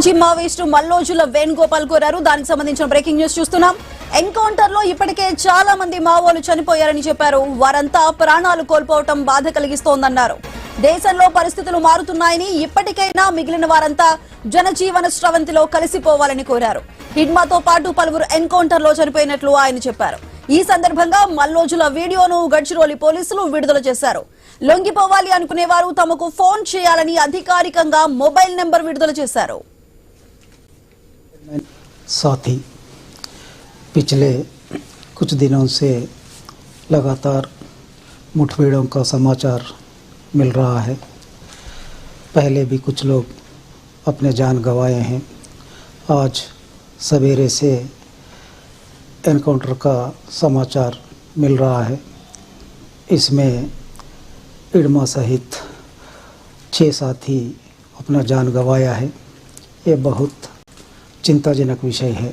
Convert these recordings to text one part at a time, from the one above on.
మాజీ మావోయిస్టు మల్లోజుల వేణుగోపాల్ కోరారు. దానికి సంబంధించిన బ్రేకింగ్ న్యూస్ చూస్తున్నాం. ఎన్కౌంటర్ లో ఇప్పటికే చాలా మంది మావోలు చనిపోయారని చెప్పారు. వారంతా ప్రాణాలు కోల్పోవటం బాధ కలిగిస్తోందన్నారు. దేశంలో పరిస్థితులు మారుతున్నాయని ఇప్పటికైనా మిగిలిన వారంతా జనజీవన స్రవంతిలో కలిసిపోవాలని కోరారు. హిడ్మాతో పాటు పలువురు ఎన్కౌంటర్ లో చనిపోయినట్లు ఆయన చెప్పారు. ఈ సందర్భంగా మల్లోజుల వీడియోను గడ్చిరోలి పోలీసులు విడుదల చేశారు. లొంగిపోవాలి అనుకునేవారు తమకు ఫోన్ చేయాలని అధికారికంగా మొబైల్ నెంబర్ విడుదల చేశారు. साथ ही पिछले कुछ दिनों से लगातार मुठभेड़ों का समाचार मिल रहा है। पहले भी कुछ लोग अपने जान गंवाए हैं। आज सवेरे से एनकाउंटर का समाचार मिल रहा है। इसमें इडमा सहित 6 साथी अपना जान गंवाया है। ये बहुत चिंताजनक विषय है।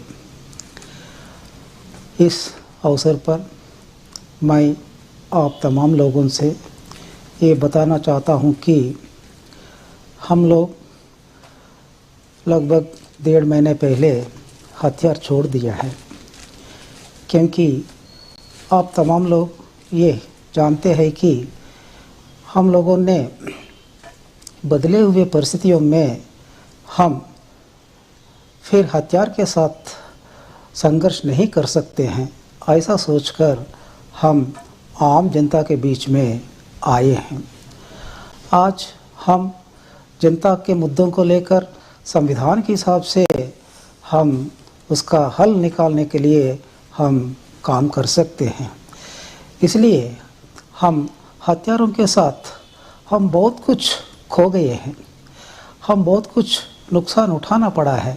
इस अवसर पर मैं आप तमाम लोगों से ये बताना चाहता हूँ कि हम लोग लगभग 1.5 महीने पहले हथियार छोड़ दिया है, क्योंकि आप तमाम लोग ये जानते हैं कि हम लोगों ने बदले हुए परिस्थितियों में हम फिर हथियार के साथ संघर्ष नहीं कर सकते हैं। ऐसा सोचकर हम आम जनता के बीच में आए हैं। आज हम जनता के मुद्दों को लेकर संविधान के हिसाब से हम उसका हल निकालने के लिए हम काम कर सकते हैं। इसलिए हम हथियारों के साथ हम बहुत कुछ खो गए हैं। हम बहुत कुछ नुकसान उठाना पड़ा है।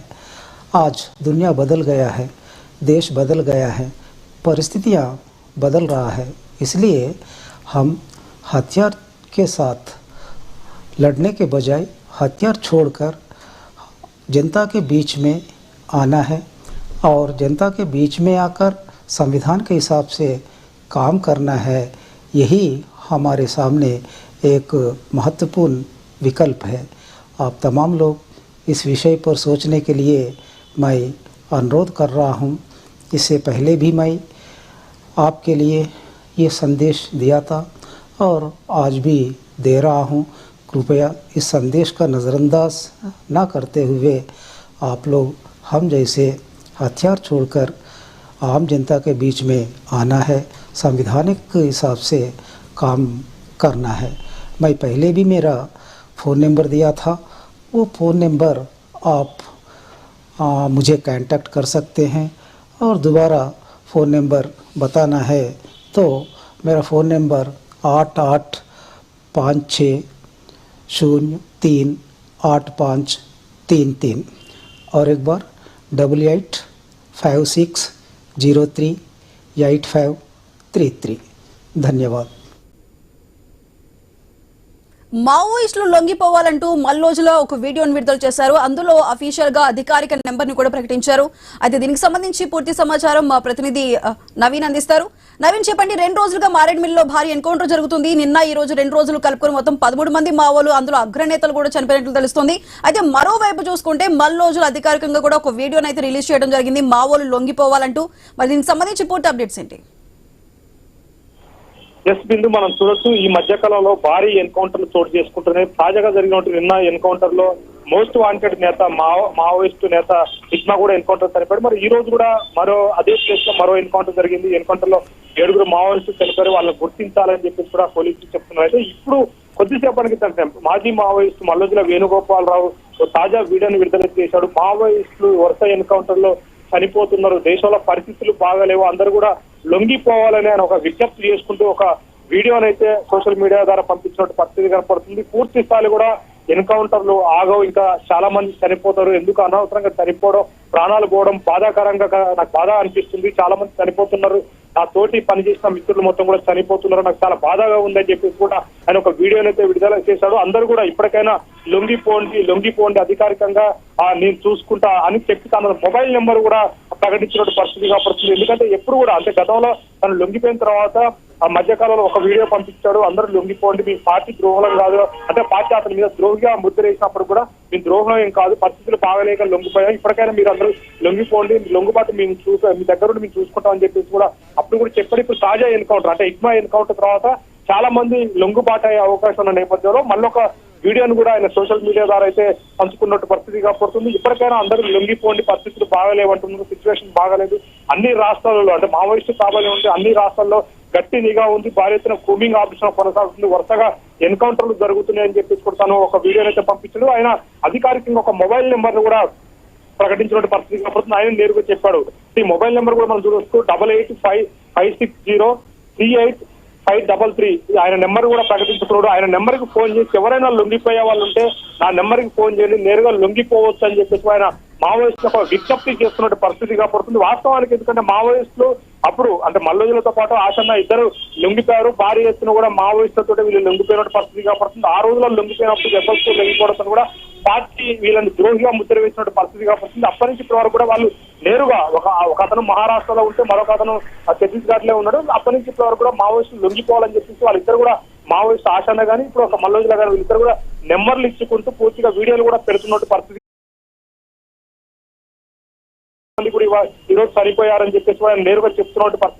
आज दुनिया बदल गया है, देश बदल गया है, परिस्थितियाँ बदल रहा है। इसलिए हम हथियार के साथ लड़ने के बजाय हथियार छोड़कर जनता के बीच में आना है और जनता के बीच में आकर संविधान के हिसाब से काम करना है। यही हमारे सामने एक महत्वपूर्ण विकल्प है। आप तमाम लोग इस विषय पर सोचने के लिए मैं अनुरोध कर रहा हूँ। इससे पहले भी मैं आपके लिए ये संदेश दिया था और आज भी दे रहा हूँ। कृपया इस संदेश का नज़रअंदाज ना करते हुए आप लोग हम जैसे हथियार छोड़कर आम जनता के बीच में आना है, संविधानिक हिसाब से काम करना है। मैं पहले भी मेरा फ़ोन नंबर दिया था, वो फ़ोन नंबर आप मुझे कांटेक्ट कर सकते हैं। और दोबारा फ़ोन नंबर बताना है तो मेरा फ़ोन नंबर 8856038533 और एक बार 8856038533। धन्यवाद। మావోయిస్టులు లొంగిపోవాలంటూ మల్లోజులో ఒక వీడియోను విడుదల చేశారు. అందులో అఫీషియల్ గా అధికారిక నెంబర్ ని కూడా ప్రకటించారు. అయితే దీనికి సంబంధించి పూర్తి సమాచారం మా ప్రతినిధి నవీన్ అందిస్తారు. నవీన్, చెప్పండి. 2 రోజులుగా మారేడుమిల్లిలో భారీ ఎన్కౌంటర్ జరుగుతుంది. నిన్న ఈ రోజు 2 రోజులు కలుపుకొని మొత్తం 13 మంది మావోలు, అందులో అగ్రనేతలు కూడా చనిపోయినట్లు తెలుస్తుంది. అయితే మరోవైపు చూసుకుంటే మల్లోజులు అధికారికంగా కూడా ఒక వీడియోను అయితే రిలీజ్ చేయడం జరిగింది, మావోలు లొంగిపోవాలంటూ. మరి దీనికి సంబంధించి పూర్తి అప్డేట్స్ ఏంటి? ఎస్ బిందు, మనం చూడొచ్చు ఈ మధ్య కాలంలో భారీ ఎన్కౌంటర్లు చోటు చేసుకుంటున్నాయి. తాజాగా జరిగినట్టు నిన్న ఎన్కౌంటర్ లో మోస్ట్ వాంటెడ్ నేత మావోయిస్టు నేత హిడ్మా కూడా ఎన్కౌంటర్ చనిపోయాడు. మరి ఈ రోజు కూడా మరో అదే ప్లేస్ లో మరో ఎన్కౌంటర్ జరిగింది. ఎన్కౌంటర్ లో 7 మావోయిస్టులు చనిపోయారు. వాళ్ళని గుర్తించాలని చెప్పేసి కూడా పోలీసులు చెప్తున్నారు. అయితే ఇప్పుడు కొద్దిసేపటికి మాజీ మావోయిస్టు మల్లోజుల వేణుగోపాలరావు తాజా వీడియోని విడుదల చేశాడు. మావోయిస్టులు వరుస ఎన్కౌంటర్ లో చనిపోతున్నారు, దేశంలో పరిస్థితులు బాగాలేవు, అందరూ కూడా లొంగిపోవాలని ఆయన ఒక విజ్ఞప్తి చేసుకుంటూ ఒక వీడియోనైతే సోషల్ మీడియా ద్వారా పంపించినట్టు పరిస్థితి కనపడుతుంది. పూర్తి స్థాయిలో కూడా ఎన్కౌంటర్లు ఆగవు, ఇంకా చాలా మంది చనిపోతారు. ఎందుకు అనవసరంగా చనిపోవడం, ప్రాణాలు పోవడం బాధాకరంగా నాకు బాధ అనిపిస్తుంది. చాలా మంది చనిపోతున్నారు, నా తోటి పనిచేసిన మిత్రులు మొత్తం కూడా చనిపోతున్నారు, నాకు చాలా బాధగా ఉందని చెప్పేసి కూడా ఆయన ఒక వీడియోనైతే విడుదల చేశాడు. అందరూ కూడా ఇప్పటికైనా లొంగిపోండి అధికారికంగా నేను చూసుకుంటా అని చెప్పి తన మొబైల్ నెంబర్ కూడా ప్రకటించినట్టు పరిస్థితి కనపడుతుంది. ఎందుకంటే ఎప్పుడు కూడా అంటే గతంలో తను లొంగిపోయిన తర్వాత ఆ మధ్యకాలంలో ఒక వీడియో పంపించాడు, అందరూ లొంగిపోండి, మీ పార్టీ ద్రోహులం కాదు అంటే పార్టీ అతని మీద ద్రోహిగా ముద్ర వేసినప్పుడు కూడా మీ ద్రోహం ఏం కాదు, పరిస్థితులు బాగలేక లొంగిపోయాం, ఇప్పటికైనా మీరు అందరూ లొంగిపోండి, లొంగుబాటు మేము మీ దగ్గర నుండి మేము చూసుకుంటాం అని చెప్పేసి కూడా అప్పుడు కూడా చెప్పారు. ఇప్పుడు తాజా ఎన్కౌంటర్ అంటే ఇట్మా ఎన్కౌంటర్ తర్వాత చాలా మంది లొంగుబాటు అయ్యే అవకాశం ఉన్న నేపథ్యంలో మళ్ళొక వీడియోను కూడా ఆయన సోషల్ మీడియా ద్వారా అయితే పంచుకున్నట్టు పరిస్థితి కాబడుతుంది. ఇప్పటికైనా అందరూ లొంగిపోండి, పరిస్థితులు బాగలేవంటున్నారు, సిచ్యువేషన్ బాగలేదు, అన్ని రాష్ట్రాలలో అంటే మావోయిస్టు కాబోలే ఉంటే అన్ని రాష్ట్రాల్లో గట్టి నిఘా ఉంది, భారీ ఎత్తున కూమింగ్ ఆపరేషన్ కొనసాగుతుంది, వరుసగా ఎన్కౌంటర్లు జరుగుతున్నాయని చెప్పేసి కూడా తను ఒక వీడియోని అయితే పంపించాడు. ఆయన అధికారికంగా ఒక మొబైల్ నెంబర్ ను కూడా ప్రకటించినటువంటి పరిస్థితి కాబడుతుంది. ఆయన నేరుగా చెప్పాడు. ఈ మొబైల్ నెంబర్ కూడా మనం చూడొచ్చు 8855603853. ఆయన నెంబర్ కూడా ప్రకటించుకున్నాడు. ఆయన నెంబర్ కి ఫోన్ చేసి ఎవరైనా లొంగిపోయే వాళ్ళు ఉంటే నా నెంబర్ కి ఫోన్ చేయండి, నేరుగా లొంగిపోవచ్చు అని చెప్పేసి ఆయన మావోయిస్టులకు విజ్ఞప్తి చేస్తున్న పరిస్థితి కాబడుతుంది. వాస్తవానికి ఎందుకంటే మావోయిస్టులు అప్పుడు అంటే మల్లోజులతో పాటు ఆశన్న ఇద్దరు లొంగిపోయారు, భారీ ఎత్తున కూడా మావోయిస్టులతో వీళ్ళు లొంగిపోయిన పరిస్థితి కాబడుతుంది. ఆ రోజుల్లో లొంగిపోయినప్పుడు జబల్పూర్ లొంగిపోవడంతో కూడా పార్టీ వీళ్ళని ద్రోహిగా ముద్ర వేసిన పరిస్థితి కాబడుతుంది. అప్పటి నుంచి ఇప్పటి వరకు కూడా వాళ్ళు నేరుగా ఒక అతను మహారాష్ట్రలో ఉంటే మరొక అతను ఛత్తీస్గఢ్ లో ఉన్నాడు. అప్పటి నుంచి ఇప్పటి వరకు కూడా మావోయిస్టులు లొంగిపోవాలని చెప్పేసి వాళ్ళిద్దరు కూడా మావోయిస్టు ఆశన్న కానీ ఇప్పుడు ఒక మల్లోజుల కానీ వీళ్ళిద్దరు కూడా నెంబర్లు ఇచ్చుకుంటూ పూర్తిగా వీడియోలు కూడా పెడుతున్నట్టు పరిస్థితి కూడా ఈ రోజు చనిపోయారని చెప్పేసి ఆయన నేరుగా చెప్తున్నట్టు పరిస్థితి